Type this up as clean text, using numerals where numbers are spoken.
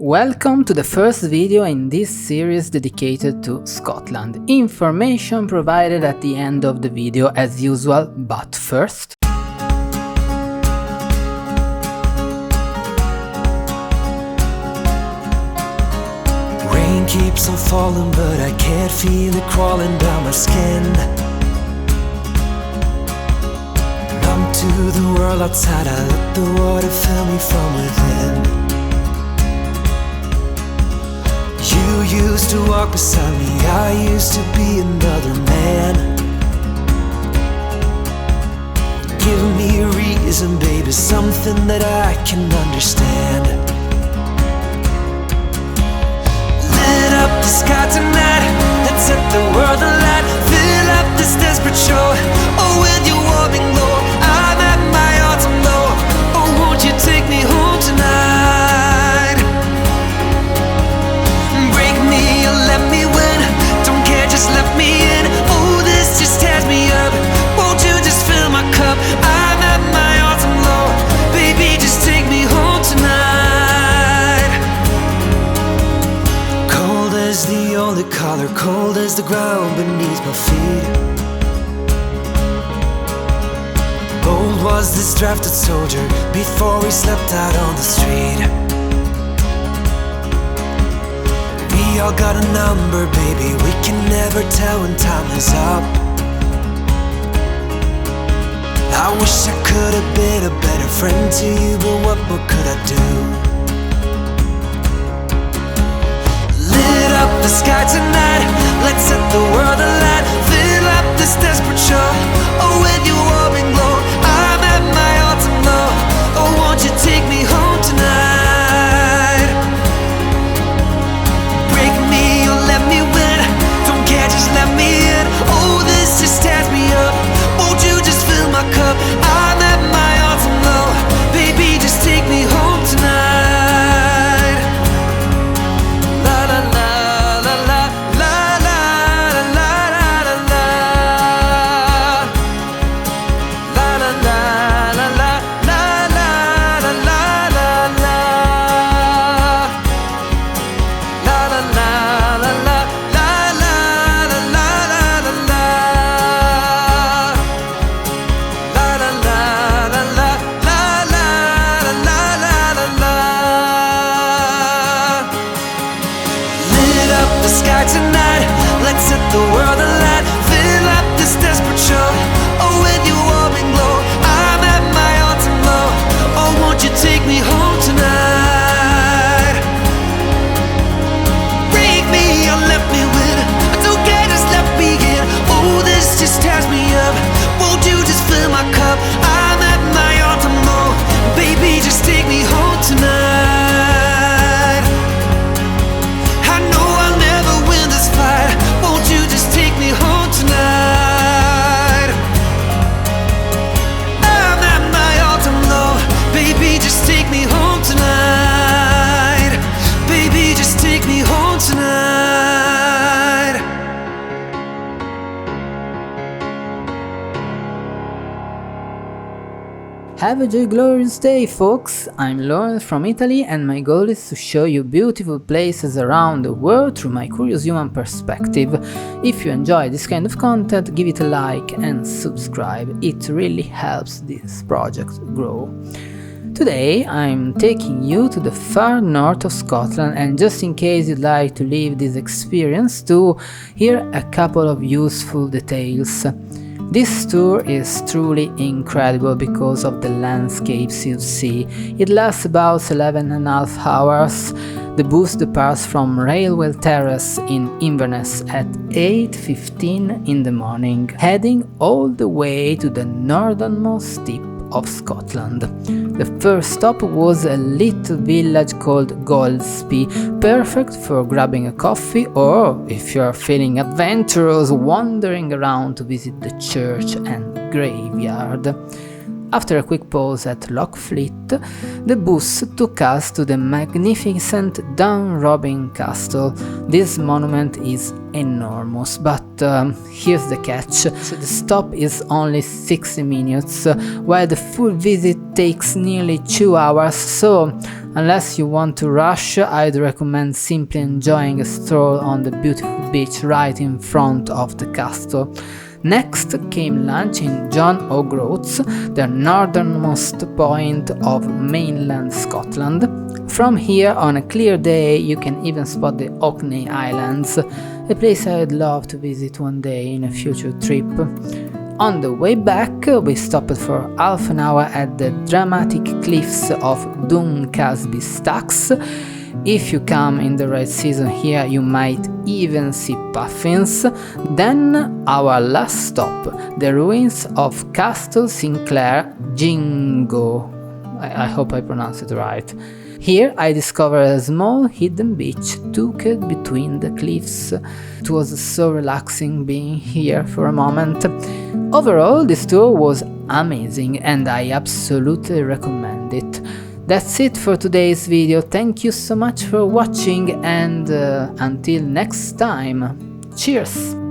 Welcome to the first video in this series dedicated to Scotland. Information provided at the end of the video as usual, but first... Rain keeps on falling, but I can't feel it crawling down my skin. Numb to the world outside, I let the water fill me from within. You used to walk beside me, I used to be another man. Give me a reason, baby, something that I can understand. Lit up the sky tonight, let's set the world alight. Fill up this desperate shore, oh, with your warming glow. I'm at my autumn low, oh, won't you take me home tonight? Break me or let me win, don't care, just let me in. Oh, this just tears me up, won't you just fill my cup? I'm at my autumn low, baby, just take me home tonight. Cold as the only color, cold as the ground beneath my feet. Bold was this drafted soldier before we slept out on the street. We all got a number, baby, we can never tell when time is up. I wish I could have been a better friend to you, but what more could I do? Lit up the sky tonight, let's set the world alight. Fill up this desperate shore, oh, with your warming glow. I'm at my autumn low, oh, won't you take me home tonight? Break me or let me win, don't care, just let me in. Oh, this just tears me up, won't you just fill my cup? I'm at my autumn low, baby, just take me home tonight. La la la la la la la la la la la. La la la la la la la la la la. La la la la la la la la la la la. La la la la la la la la la la. Lit up the sky tonight, let's set the world alight. Fill up this desperate shore, oh, with your warming glow. I'm at my autumn low, oh, won't you take me home tonight? Break me or let me win, I don't care, just let me in. Oh, this just tears me up, won't you just fill my cup? I'm at my autumn low, baby, just take me home tonight. I know I'll never win this fight, won't you just take me home tonight? I'm at my autumn low, baby, just take me home tonight. Baby, just take me home tonight. Have a glorious day, folks! I'm Lawrence from Italy, and my goal is to show you beautiful places around the world through my curious human perspective. If you enjoy this kind of content, give it a like and subscribe, it really helps this project grow. Today I'm taking you to the far north of Scotland, and just in case you'd like to live this experience too, here are a couple of useful details. This tour is truly incredible because of the landscapes you see. It lasts about 11.5 hours. The bus departs from Railway Terrace in Inverness at 8:15 in the morning, heading all the way to the northernmost tip of Scotland. The first stop was a little village called Golspie, perfect for grabbing a coffee or, if you are feeling adventurous, wandering around to visit the church and graveyard. After a quick pause at Loch, the bus took us to the magnificent Dunrobin Castle. This monument is enormous, but here's the catch: the stop is only 60 minutes, while the full visit takes nearly 2 hours, so unless you want to rush, I'd recommend simply enjoying a stroll on the beautiful beach right in front of the castle. Next came lunch in John O'Groats, the northernmost point of mainland Scotland. From here, on a clear day, you can even spot the Orkney Islands, a place I'd love to visit one day in a future trip. On the way back, we stopped for half an hour at the dramatic cliffs of Duncansby Stacks. If you come in the right season here, you might even see puffins. Then our last stop, the ruins of Castle Sinclair Jingo. I hope I pronounced it right. Here I discovered a small hidden beach tucked between the cliffs. It was so relaxing being here for a moment. Overall, this tour was amazing and I absolutely recommend it. That's it for today's video. Thank you so much for watching and until next time. Cheers!